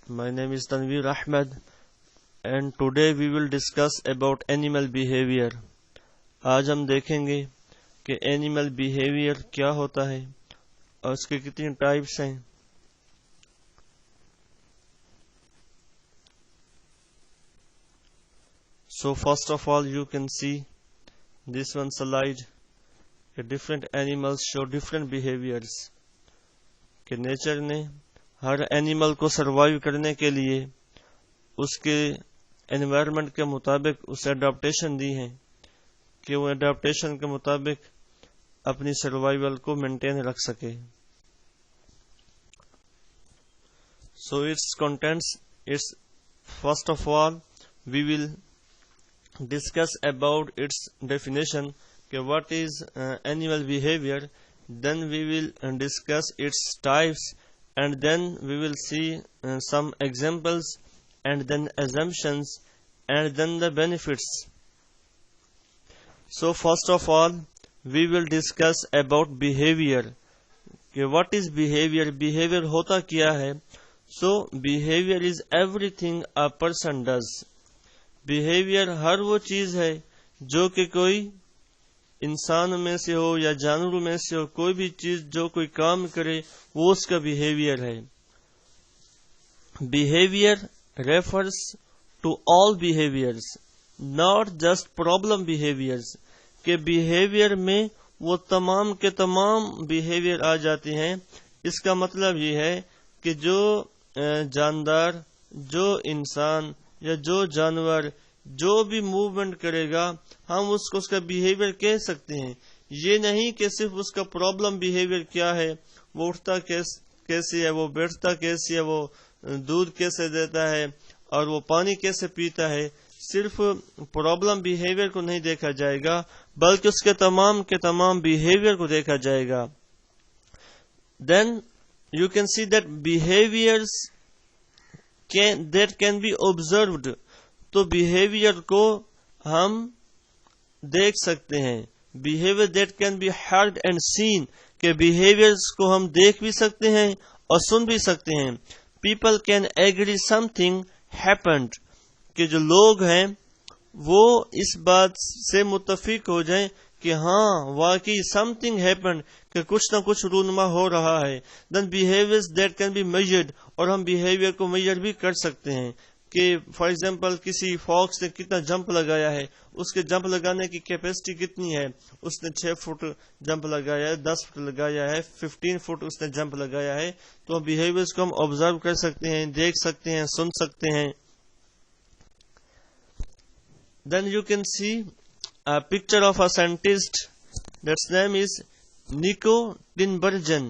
My name is Tanveer Ahmed and today we will discuss about animal behavior. آج ہم دیکھیں گے کہ animal behavior کیا ہوتا ہے اور اس کے کتنی ٹائپس ہیں. So first of all you can see this one slide کہ different animals show different behaviors. کہ نیچر نے ہر اینیمل کو سروائیو کرنے کے لیے اس کے انوائرمنٹ کے مطابق اسے اڈاپٹیشن دی ہیں کہ وہ اڈاپٹیشن کے مطابق اپنی سروائیول کو مینٹین رکھ سکے. So its contents, its first of all we will discuss about its definition کہ what is animal behavior, then we will discuss its types, and then we will see some examples, and then assumptions, and then the benefits. So first of all we will discuss about behavior. What is behavior? Behavior ہوتا کیا ہے؟ So behavior is everything a person does. Behavior ہر وہ چیز ہے جو کہ کوئی انسان میں سے ہو یا جانور میں سے ہو، کوئی بھی چیز جو کوئی کام کرے وہ اس کا بیہیویئر ہے. Behaviour refers to all behaviours, not just problem behaviours. کہ بیہیویئر میں وہ تمام کے تمام بیہیویئر آ جاتے ہیں. اس کا مطلب یہ ہے کہ جو جاندار، جو انسان یا جو جانور جو بھی موومنٹ کرے گا ہم اس کو اس کا بیہیویئر کہہ سکتے ہیں. یہ نہیں کہ صرف اس کا پرابلم بیہیویئر کیا ہے، وہ اٹھتا کیسے ہے، وہ بیٹھتا کیسے ہے، وہ دودھ کیسے دیتا ہے اور وہ پانی کیسے پیتا ہے. صرف پرابلم بیہیویئر کو نہیں دیکھا جائے گا بلکہ اس کے تمام بیہیویئر کو دیکھا جائے گا. Then you can see that behaviors that can be observed. تو بیہیویئر کو ہم دیکھ سکتے ہیں. Behaviour that can be heard and seen, کہ بیہیویئرز کو ہم دیکھ بھی سکتے ہیں اور سن بھی سکتے ہیں. People can agree something happened, کہ جو لوگ ہیں وہ اس بات سے متفق ہو جائیں کہ ہاں واقعی سم تھنگ ہیپنڈ، کہ کچھ نہ کچھ رونما ہو رہا ہے. Then behaviours that can be measured, اور ہم بیہیویئر کو میجر بھی کر سکتے ہیں. کہ فار ایگزامپل کسی فاکس نے کتنا جمپ لگایا ہے، اس کے جمپ لگانے کی کیپیسٹی کتنی ہے. اس نے 6 فٹ جمپ لگایا ہے، 10 فٹ لگایا ہے، 15 فٹ اس نے جمپ لگایا ہے. تو بیہیویئرز کو ہم آبزرو کر سکتے ہیں، دیکھ سکتے ہیں، سن سکتے ہیں. Then you can see a picture of a scientist that's name is Nico Tinbergen.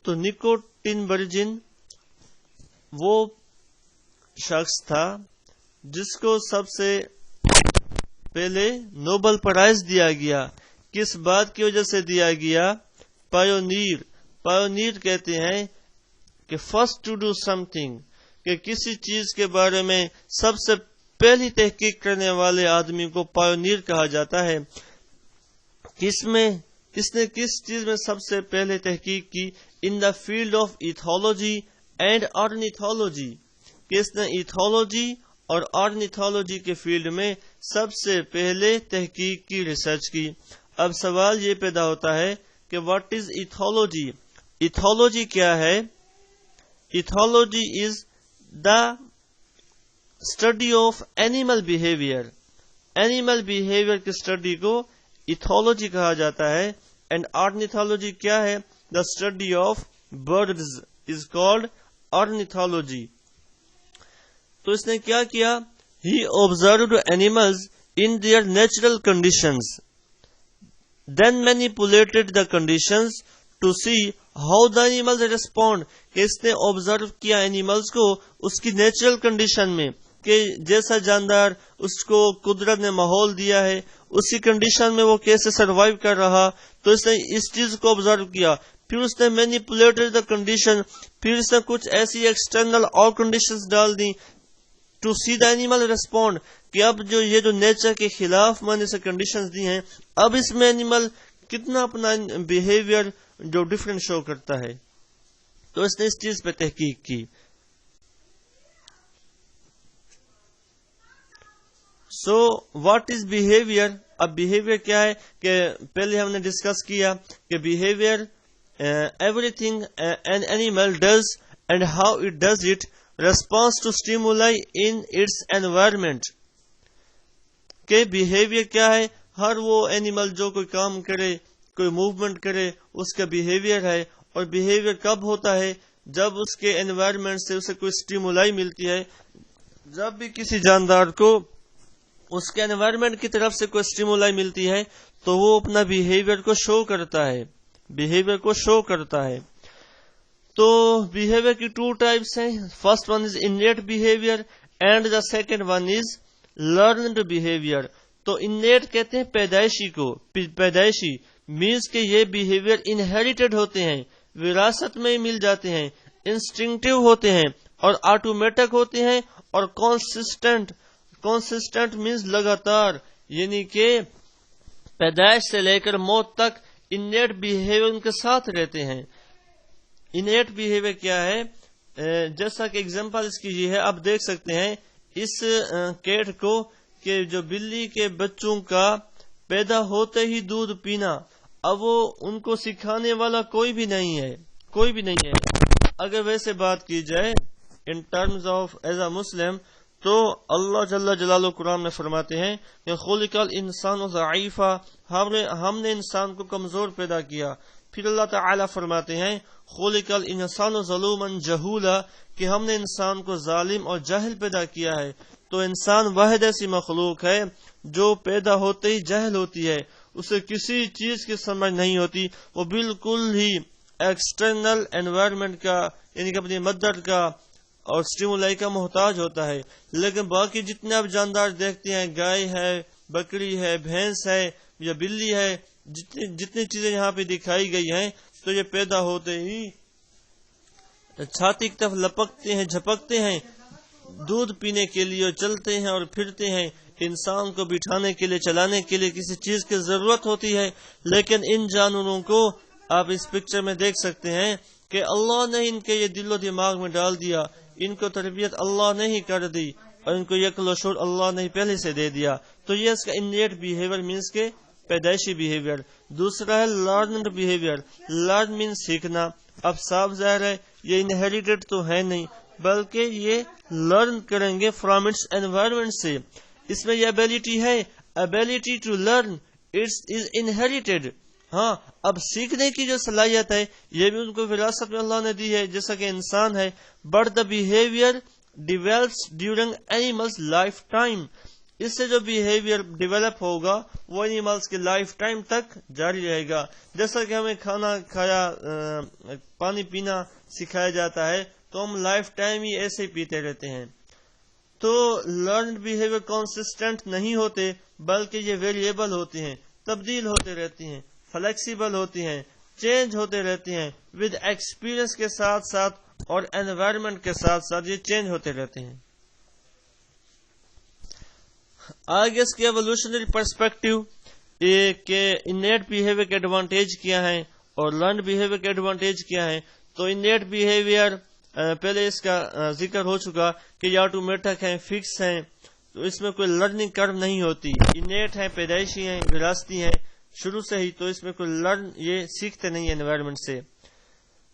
تو Nico Tinbergen وہ شخص تھا جس کو سب سے پہلے نوبل پرائز دیا گیا. کس بات کی وجہ سے دیا گیا؟ پائونیر کہتے ہیں کہ first to do something, کہ کسی چیز کے بارے میں سب سے پہلی تحقیق کرنے والے آدمی کو پائونیر کہا جاتا ہے. کس نے کس چیز میں سب سے پہلے تحقیق کی؟ In the field of ethology and ornithology, کہ اس نے ایتھولوجی اور آرنیتھولوجی کے فیلڈ میں سب سے پہلے تحقیق کی، ریسرچ کی. اب سوال یہ پیدا ہوتا ہے کہ واٹ از ایتھولوجی؟ ایتھولوجی کیا ہے؟ Ethology is the study of animal behaviour. Animal behaviour کی اسٹڈی کو ایتھولوجی کہا جاتا ہے. اینڈ آرنیتھولوجی کیا ہے؟ The study of birds is called ornithology. تو اس نے کیا کیا؟ ہی observed animals in their natural conditions, then manipulated the conditions to see how the animals respond. کہ اس نے observe کیا animals کو اس کی نیچرل کنڈیشن میں، کہ جیسا جاندار اس کو قدرت نے ماحول دیا ہے اسی کنڈیشن میں وہ کیسے سروائیو کر رہا. تو اس نے اس چیز کو observe کیا. پھر اس نے مینیپولیٹڈ دا کنڈیشن، پھر اس نے کچھ ایسی ایکسٹرنل اور کنڈیشنز ڈال دی to see the animal respond, کہ اب جو یہ جو نیچر کے خلاف میں نے سے کنڈیشنز دی ہیں، اب اس میں اینیمل کتنا اپنا بیہیویئر جو ڈفرینٹ شو کرتا ہے. تو اس نے اس چیز پہ تحقیق کی. So what is behaviour? اب بیہیویئر کیا ہے کہ پہلے ہم نے ڈسکس کیا کہ behaviour everything an animal does and how it does it response to stimuli in its environment. کہ بیہیویئر کیا ہے؟ ہر وہ اینیمل جو کوئی کام کرے، کوئی موومنٹ کرے، اس کا بیہیویئر ہے. اور بیہیویئر کب ہوتا ہے؟ جب اس کے انوائرمنٹ سے اسے کوئی اسٹیمولائی ملتی ہے. جب بھی کسی جاندار کو اس کے انوائرمنٹ کی طرف سے کوئی اسٹیمولائی ملتی ہے تو وہ اپنا بیہیویئر کو شو کرتا ہے، بیہیویئر کو شو کرتا ہے. تو بیہیویئر کی 2 ٹائپس ہیں. First one is innate behaviour and the second one is learned behaviour. تو انیٹ کہتے ہیں پیدائشی کو، پیدائشی مینس کہ یہ بیہیویئر انہیریٹڈ ہوتے ہیں، وراثت میں مل جاتے ہیں، انسٹنکٹیو ہوتے ہیں اور آٹومیٹک ہوتے ہیں اور کنسسٹنٹ مینس لگاتار، یعنی کہ پیدائش سے لے کر موت تک انیٹ بیہیویئر ان کے ساتھ رہتے ہیں. انیٹ بیہیویئر کیا ہے؟ جیسا کہ اگزامپل اس کی یہ ہے، آپ دیکھ سکتے ہیں اس کیٹ کو کہ جو بلی کے بچوں کا پیدا ہوتے ہی دودھ پینا، اب وہ ان کو سکھانے والا کوئی بھی نہیں ہے، کوئی بھی نہیں ہے. اگر ویسے بات کی جائے in terms of as a Muslim تو اللہ جل جلالہ قرآن میں فرماتے ہیں کہ خلق الانسان ضعیفا، ہم نے انسان کو کمزور پیدا کیا. پھر اللہ تعالی فرماتے ہیں خلق الانسان ظلوما جہولا، کہ ہم نے انسان کو ظالم اور جاہل پیدا کیا ہے. تو انسان واحد ایسی مخلوق ہے جو پیدا ہوتے ہی جاہل ہوتی ہے، اسے کسی چیز کی سمجھ نہیں ہوتی، وہ بالکل ہی ایکسٹرنل انوائرمنٹ کا یعنی کہ اپنی مدد کا اور اسٹیمولائی کا محتاج ہوتا ہے. لیکن باقی جتنے آپ جاندار دیکھتے ہیں، گائے ہے، بکری ہے، بھینس ہے یا بلی ہے، جتنی چیزیں یہاں پہ دکھائی گئی ہیں، تو یہ پیدا ہوتے ہی چھاتی کی طرف لپکتے ہیں، جھپکتے ہیں دودھ پینے کے لیے، چلتے ہیں اور پھرتے ہیں. انسان کو بٹھانے کے لیے، چلانے کے لیے کسی چیز کی ضرورت ہوتی ہے. لیکن ان جانوروں کو آپ اس پکچر میں دیکھ سکتے ہیں کہ اللہ نے ان کے یہ دل و دماغ میں ڈال دیا، ان کو تربیت اللہ نے ہی کر دی اور ان کو یقل و شعور اللہ نے پہلے سے دے دیا. تو یہ اس کا انیٹ بیہیویئر مینس کے پیدائشی بیہیویئر. دوسرا ہے لرنڈ بیہیویئر. لرن مینس سیکھنا. اب صاف ظاہر ہے یہ انہیریٹڈ تو ہے نہیں، بلکہ یہ لرن کریں گے فرام اٹس انوائرمنٹ سے. اس میں یہ ابیلٹی ہے، ability to learn its is inherited. ہاں، اب سیکھنے کی جو صلاحیت ہے یہ بھی ان کو وراثت میں اللہ نے دی ہے جیسا کہ انسان ہے. But the behaviour develops during animals life time. اس سے جو بیہیویئر ڈیولپ ہوگا وہ اینیملز کے لائف ٹائم تک جاری رہے گا. جیسا کہ ہمیں کھانا کھایا، پانی پینا سکھایا جاتا ہے تو ہم لائف ٹائم ہی ایسے ہی پیتے رہتے ہیں. تو لرنڈ بیہیویئر کنسسٹنٹ نہیں ہوتے، بلکہ یہ ویریبل ہوتے ہیں، تبدیل ہوتے رہتے ہیں، فلیکسیبل ہوتے ہیں، چینج ہوتے رہتے ہیں. ود ایکسپیرئنس کے ساتھ ساتھ اور انوائرمنٹ کے ساتھ ساتھ یہ چینج ہوتے رہتے ہیں. آگے اس کی ایوولوشنری پرسپیکٹو کہ انیٹ بیہیویئر کے ایڈوانٹیج کیا ہیں اور لرنڈ بیہیویئر کے ایڈوانٹیج کیا ہیں. تو انیٹ بیہیویئر پہلے اس کا ذکر ہو چکا کہ یہ آٹومیٹک ہیں، فکس ہیں، تو اس میں کوئی لرننگ کرو نہیں ہوتی. انیٹ ہیں، پیدائشی ہیں، وراثتی ہیں شروع سے ہی، تو اس میں کوئی لرن یہ سیکھتے نہیں انوائرمنٹ سے.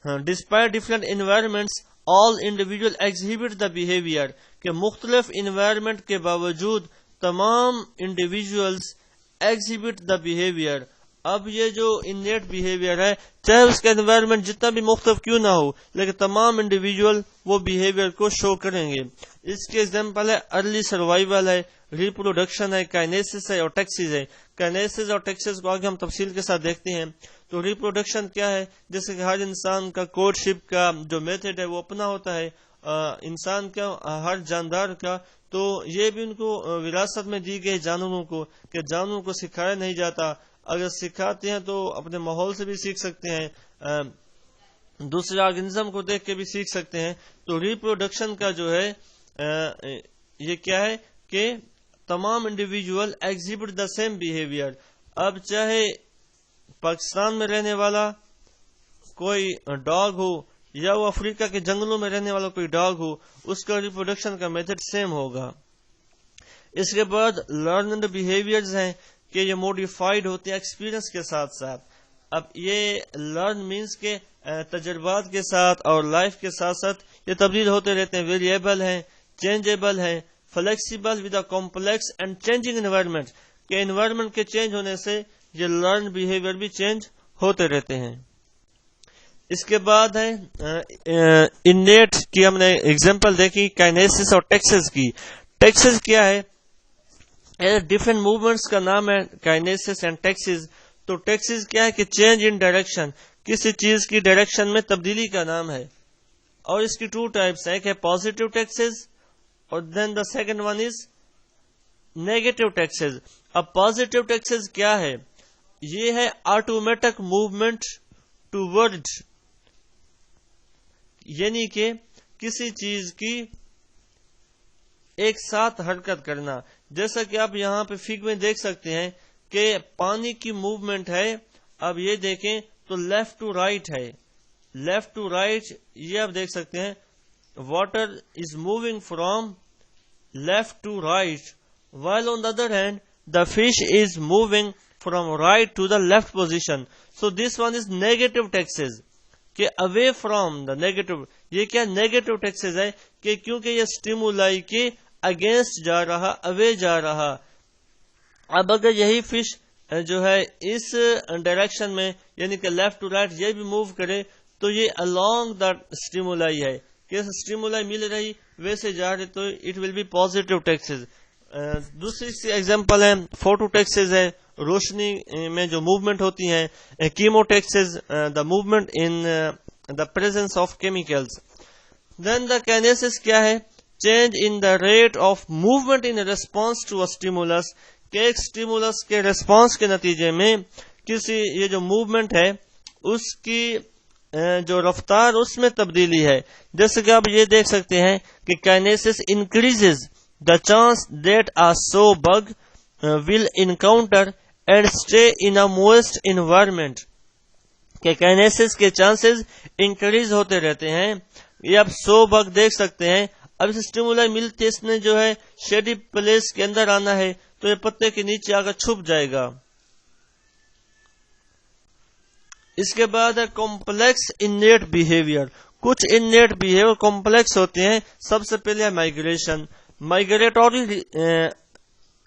Despite different environments all individual exhibit the behaviour, کہ مختلف انوائرمنٹ کے باوجود تمام انڈیویجولز ایگزیبٹ دا بیہیویئر. اب یہ جو انیٹ بیہیویئر ہے چاہے اس کا انوائرمنٹ جتنا بھی مختلف کیوں نہ ہو، لیکن تمام انڈیویجول وہ بیہیویئر کو شو کریں گے. اس کے ایگزامپل ہے ارلی سروائیول ہے، ریپروڈکشن ہے، کائنیسس ہے اور ٹیکسس ہے. کائنیسس اور ٹیکسس کو آگے ہم تفصیل کے ساتھ دیکھتے ہیں. تو ریپروڈکشن کیا ہے؟ جیسے کہ ہر انسان کا کورٹشپ کا جو میتھڈ ہے وہ اپنا ہوتا ہے، انسان کا، ہر جاندار کا. تو یہ بھی ان کو وراثت میں دی گئی جانوروں کو، کہ جانوروں کو سکھایا نہیں جاتا. اگر سکھاتے ہیں تو اپنے ماحول سے بھی سیکھ سکتے ہیں، دوسرے آرگنزم کو دیکھ کے بھی سیکھ سکتے ہیں. تو ریپروڈکشن کا جو ہے یہ کیا ہے کہ تمام individual exhibit the same behaviour. اب چاہے پاکستان میں رہنے والا کوئی ڈاگ ہو یا وہ افریقہ کے جنگلوں میں رہنے والا کوئی ڈاگ ہو، اس کا ریپروڈکشن کا میتھڈ سیم ہوگا. اس کے بعد لرنڈ بیہیویئرز ہیں کہ یہ موڈیفائڈ ہوتے ہیں ایکسپیرئنس کے ساتھ ساتھ. اب یہ لرن مینس کے تجربات کے ساتھ اور لائف کے ساتھ ساتھ یہ تبدیل ہوتے رہتے ہیں. ویریبل ہیں, چینجیبل ہیں, flexible with a complex and changing environment, کہ انوائرمنٹ کے چینج ہونے سے یہ لرن بیہیویئر بھی چینج ہوتے رہتے ہیں. اس کے بعد ہے انیٹ کی ہم نے ایگزامپل دیکھی کائنیسس اور ٹیکسس کی. ٹیکسس کیا ہے؟ ڈفرینٹ موومنٹس کا نام ہے کائنیسس اینڈ ٹیکسس. تو ٹیکسس کیا ہے کہ چینج ان ڈائریکشن, کسی چیز کی ڈائریکشن میں تبدیلی کا نام ہے. اور اس کی 2 ٹائپس ہیں, ایک ہے پازیٹیو ٹیکسس اور then the second one is negative taxis. اب پازیٹیو ٹیکسس کیا ہے؟ یہ ہے آٹومیٹک موومنٹ ٹوورڈ, یعنی کہ کسی چیز کی ایک ساتھ حرکت کرنا. جیسا کہ آپ یہاں پہ فگ میں دیکھ سکتے ہیں کہ پانی کی موومنٹ ہے. اب یہ دیکھیں تو لیفٹ ٹو رائٹ ہے, لیفٹ ٹو رائٹ یہ آپ دیکھ سکتے ہیں. Water is moving from left to right, while on the other hand the fish is moving from right to the left position. So this one is negative taxes, کہ away from the negative. یہ کیا negative taxes ہے کہ کیونکہ یہ سٹیمولائی کے against جا رہا, اوے جا رہا. اب اگر یہی فش جو ہے اس ڈائریکشن میں یعنی کہ لیفٹ ٹو رائٹ یہ بھی موو کرے تو یہ along the stimuli ہے کہ stimuli مل رہی ویسے جا رہے تو it will be positive taxes. دوسری سی ایگزامپل ہے فوٹو ٹیکسز ہے, روشنی میں جو موومنٹ ہوتی ہیں. Chemotaxis, the movement in the presence of chemicals. Then the kinesis کیا ہے؟ Change in the rate of movement in response to a stimulus, کہ ایک اسٹیمولس کے ریسپانس کے نتیجے میں کسی یہ جو موومنٹ ہے اس کی جو رفتار اس میں تبدیلی ہے. جیسے کہ آپ یہ دیکھ سکتے ہیں کہ کائنیسس increases the chance that a sow bug will encounter and stay in a moist environment, کہ کائنیسس کے چانسز انکریز ہوتے رہتے ہیں. یہ آپ سو بگ دیکھ سکتے ہیں. اب اس اسٹیمولائی ملتے اس نے جو ہے شیڈی پلیس کے اندر آنا ہے تو یہ پتے کے نیچے آ کر چھپ جائے گا. اس کے بعد ہے کمپلیکس انیٹ بیہیویئر. کچھ انیٹ بیہیویئر کمپلیکس ہوتے ہیں. سب سے پہلے ہے migration. Migratory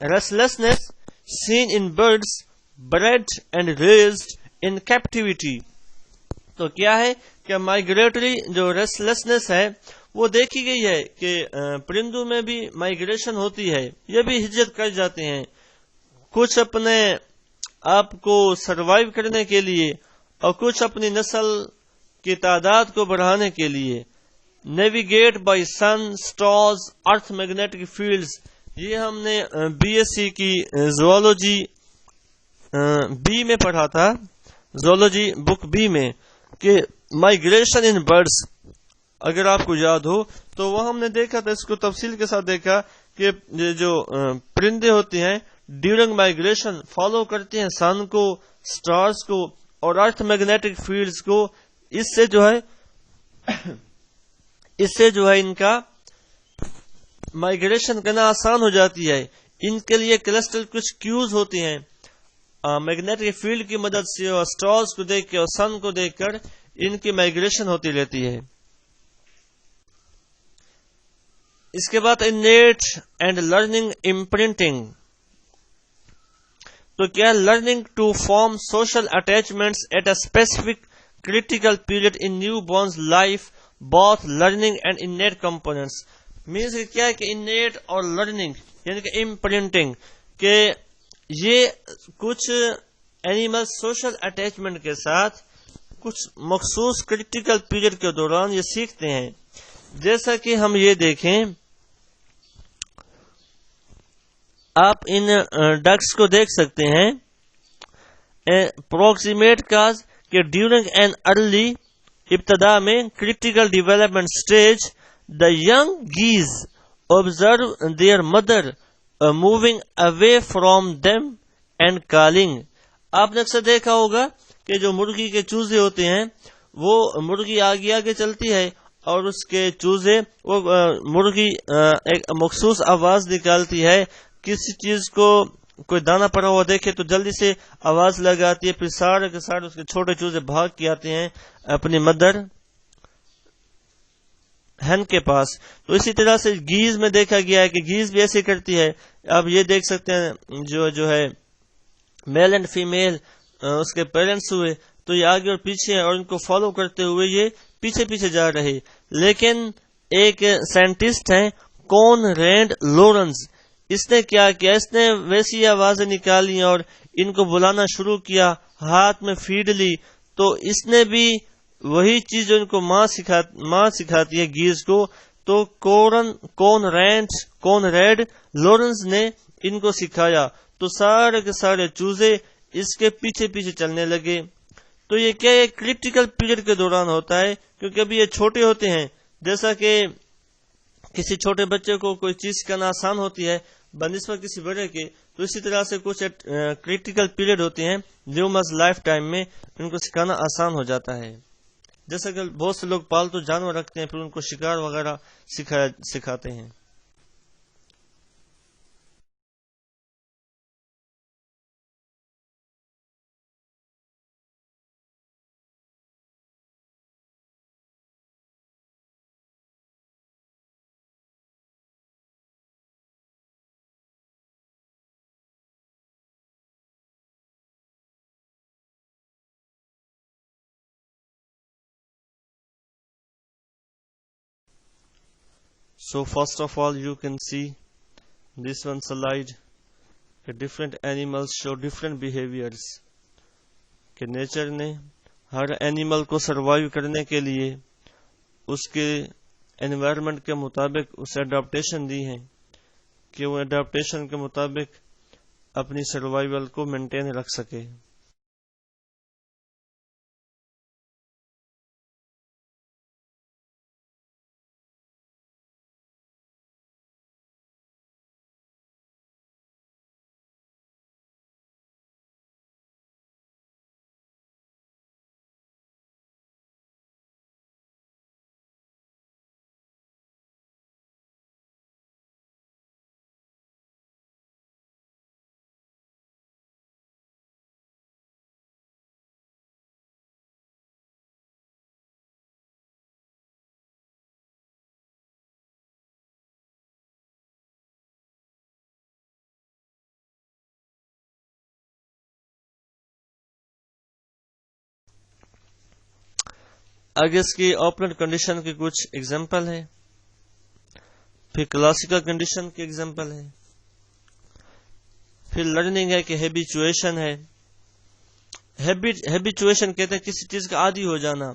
restlessness seen in birds bred and raised in captivity. تو کیا ہے کہ مائگریٹری جو ریسٹلیسنس ہے وہ دیکھی گئی ہے کہ پرندوں میں بھی مائگریشن ہوتی ہے, یہ بھی ہجرت کر جاتے ہیں کچھ اپنے آپ کو سروائیو کرنے کے لیے اور کچھ اپنی نسل کی تعداد کو بڑھانے کے لیے. Navigate by sun, stars, earth magnetic fields. یہ ہم نے بی ایس سی کی زوالوجی بی میں پڑھا تھا, زوالوجی بک بی میں, کہ مائگریشن ان برڈز. اگر آپ کو یاد ہو تو وہ ہم نے دیکھا تھا, اس کو تفصیل کے ساتھ دیکھا کہ جو پرندے ہوتے ہیں ڈیورنگ مائگریشن فالو کرتے ہیں سن کو, اسٹارز کو اور ارتھ میگنیٹک فیلڈز کو. اس سے جو ہے ان کا مائگریشن کرنا آسان ہو جاتی ہے. ان کے لیے کلسٹر کچھ کیوز ہوتی ہیں میگنیٹک فیلڈ کی مدد سے, اور اسٹارز کو دیکھ کے اور سن کو دیکھ کر ان کی مائگریشن ہوتی رہتی ہے. اس کے بعد انیٹ اینڈ لرننگ امپرنٹنگ. تو کیا learning to form social attachments at a specific critical period in newborn's life, both learning and innate components. means کیا ہے کہ innate اور learning یعنی کہ imprinting, کہ یہ کچھ اینیمل سوشل اٹیچمنٹ کے ساتھ کچھ مخصوص کریٹیکل پیریڈ کے دوران یہ سیکھتے ہیں. جیسا کہ ہم یہ دیکھیں, آپ ان ڈکس کو دیکھ سکتے ہیں. پروکسیمیٹ کاز کہ ڈیورنگ این ارلی ابتدا میں critical development stage the young geese observe their mother moving away from them and calling. آپ نے اکثر دیکھا ہوگا کہ جو مرغی کے چوزے ہوتے ہیں وہ مرغی آگے آگے چلتی ہے اور اس کے چوزے وہ مرغی ایک مخصوص آواز نکالتی ہے کسی چیز کو کوئی دانا پڑا ہوا دیکھے تو جلدی سے آواز لگاتی ہے، پھر سارے کے سارے اس کے چھوٹے چوزے بھاگ کے آتے ہیں اپنی مدر ہن کے پاس. تو اسی طرح سے گیز میں دیکھا گیا ہے کہ گیز بھی ایسے کرتی ہے. آپ یہ دیکھ سکتے ہیں جو ہے میل اینڈ فیمیل اس کے پیرنٹس ہوئے تو یہ آگے اور پیچھے اور ان کو فالو کرتے ہوئے یہ پیچھے پیچھے جا رہے. لیکن ایک سائنٹسٹ ہیں کون رینڈ لورنس، اس نے کیا کیا، اس نے ویسی آوازیں نکالی اور ان کو بلانا شروع کیا، ہاتھ میں فیڈ لی. تو اس نے بھی وہی چیز جو ان کو ماں سکھاتی ہے گیز کو، تو کون ریڈ لورنس نے ان کو سکھایا. تو سارے کے سارے چوزے اس کے پیچھے پیچھے چلنے لگے. تو یہ کیا ایک کرٹیکل پیریڈ کے دوران ہوتا ہے، کیونکہ ابھی یہ چھوٹے ہوتے ہیں. جیسا کہ کسی چھوٹے بچے کو کوئی چیز سکھانا آسان ہوتی ہے بنسبت کسی بڑے کے، تو اسی طرح سے کچھ کرٹیکل پیریڈ ہوتے ہیں جو لائف ٹائم میں ان کو سکھانا آسان ہو جاتا ہے. جیسا کہ بہت سے لوگ پالتو جانور رکھتے ہیں، پھر ان کو شکار وغیرہ سکھاتے ہیں. So first of all you can see this one slide کہ different animals show different behaviors، کہ نیچر نے ہر اینیمل کو سروائیو کرنے کے لیے اس کے انوائرمنٹ کے مطابق اسے اڈاپٹیشن دی ہیں کہ وہ اڈاپٹیشن کے مطابق اپنی سروائیول کو مینٹین رکھ سکے. آگے اس کی آپرنٹ کنڈیشن کی کچھ ایگزامپل ہے، پھر کلاسیکل کنڈیشن کی ایگزامپل ہے، پھر لرننگ ہے کہ ہیبیچویشن ہے. ہیبیچویشن کہتے ہیں کسی چیز کا عادی ہو جانا،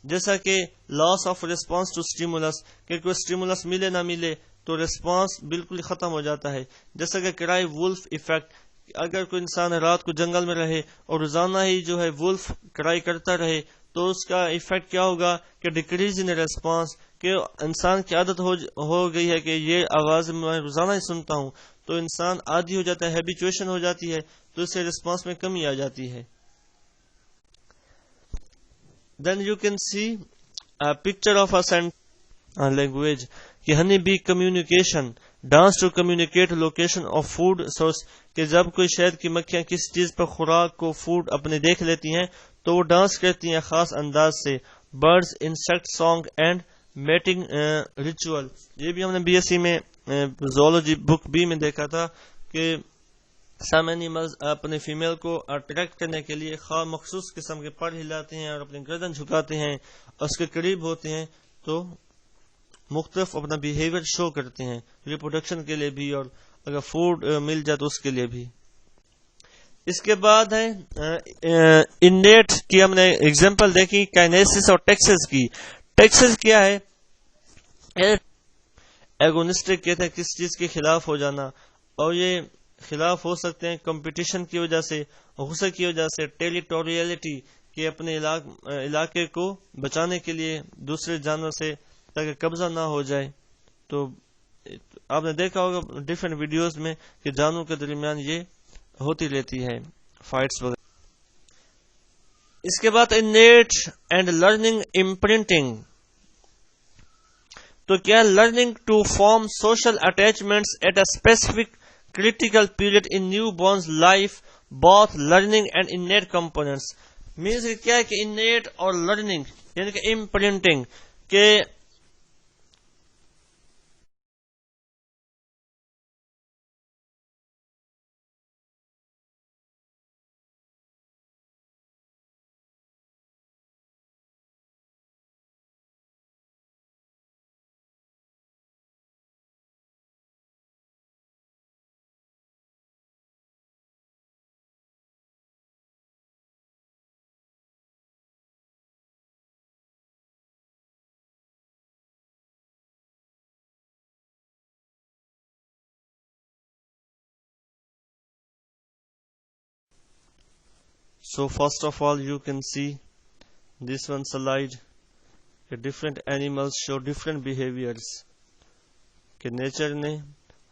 جیسا کہ لاس آف ریسپانس ٹو اسٹیمولس، کہ کوئی اسٹیمولس ملے نہ ملے تو ریسپانس بالکل ختم ہو جاتا ہے. جیسا کہ کرائی وولف ایفیکٹ، اگر کوئی انسان رات کو جنگل میں رہے اور روزانہ ہی جو ہے وولف کرائی کرتا رہے تو اس کا ایفیکٹ کیا ہوگا کہ ڈیکریز ان ریسپانس، کہ انسان کی عادت ہو گئی ہے کہ یہ آواز میں روزانہ ہی سنتا ہوں، تو انسان عادی ہو جاتا ہے، ہیبیچویشن ہو جاتی ہے، تو اس سے ریسپانس میں کمی آ جاتی ہے. Then you can see picture of a language کہ honey bee communication dance to communicate location of food source, کہ جب کوئی شہد کی مکھیاں کسی چیز پر خوراک کو فوڈ اپنے دیکھ لیتی ہیں تو وہ ڈانس کرتی ہیں خاص انداز سے. Birds insect song and mating ritual, یہ بھی ہم نے بی ایس سی میں زولوجی بک بی میں دیکھا تھا کہ سم اینیملز اپنے فیمیل کو اٹریکٹ کرنے کے لیے خواہ مخصوص قسم کے پر ہلاتے ہیں اور اپنے گردن جھکاتے ہیں اور اس کے قریب ہوتے ہیں تو مختلف اپنا بیہیویئر شو کرتے ہیں، ریپروڈکشن کے لیے بھی اور اگر فوڈ مل جائے تو اس کے لیے بھی. اس کے بعد ہے انیٹ کی ہم نے ایگزامپل دیکھی کائنیسس اور ٹیکسس کی. ٹیکسس کیا ہے؟ ایگونسٹک کہتے ہیں کس چیز کے خلاف ہو جانا، اور یہ خلاف ہو سکتے ہیں کمپٹیشن کی وجہ سے، غصے کی وجہ سے، ٹیریٹوریلٹی کہ اپنے علاقے کو بچانے کے لیے دوسرے جانور سے تاکہ قبضہ نہ ہو جائے. تو آپ نے دیکھا ہوگا ڈیفرنٹ ویڈیوز میں کہ جانوروں کے درمیان یہ ہوتی رہتی ہے فائٹس وغیرہ. اس کے بعد انیٹ اینڈ لرننگ امپرنٹنگ، تو کیا learning to form social attachments at a specific critical period in newborn's life, both learning and innate components. Means کیا ہے کہ innate اور learning یعنی کہ imprinting کہ So first of all, you can see this one slide. Different animals show different behaviors. کہ nature نے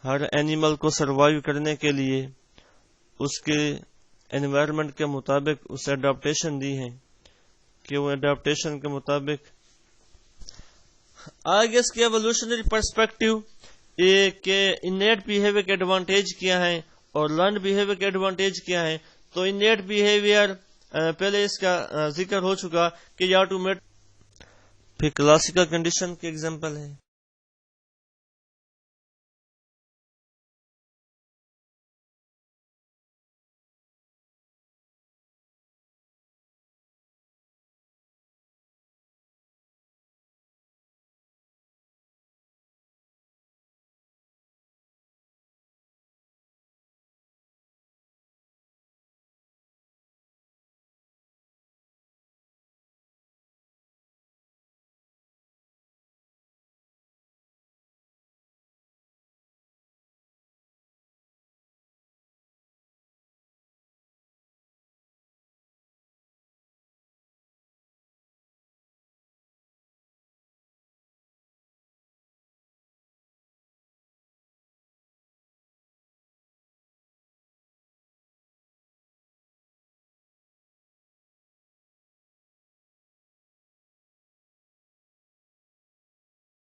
ہر animal کو سروائیو کرنے کے لیے اس کے انوائرمنٹ کے مطابق اسے اڈاپٹیشن دی ہیں کہ وہ اڈاپٹیشن کے مطابق آگے اس کی ایوولوشنری پرسپیکٹو کہ انیٹ بیہیویئر کے ایڈوانٹیج کیا ہیں اور لرنڈ بیہیویئر کے ایڈوانٹیج کیا ہیں. تو انیٹ بیہیویئر پہلے اس کا ذکر ہو چکا کہ یا ٹو میٹ. پھر کلاسیکل کنڈیشن کی ایگزامپل ہے